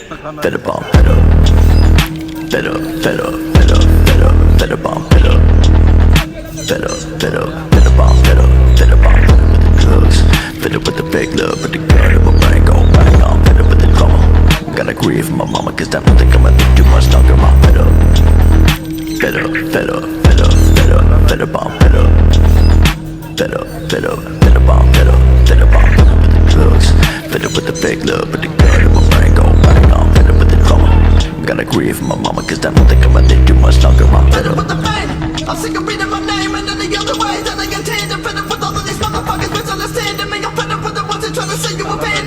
Fed up on fed up. Fed up, fed up, fed up, fed up, fed up on fed up. Fed up, fed up, fed up on fed up. Fed up on fed up with the drugs. Fed up with the fake love, with the gun in my brain gon' bang on. Fed up with the drama. Gotta grieve for my mama, cause I don't think I'ma live too much longer. I'm fed up. Fed up, fed up, fed up, fed up, fed up on fed up. Fed up, fed up, fed up on fed up. Fed up on fed up with the drugs. Fed up with the fake love, with the gun in my brain gon' bang on. Fed up with the drama. Gotta grieve for my mama, cause I don't think I'ma live too much longer. I'm fed up with the pain. I'm sick of reading my name and any other way that I get tainted. Fed up with all of these motherfuckers misunderstanding me. I'm fed up with the ones that try to say you a pain.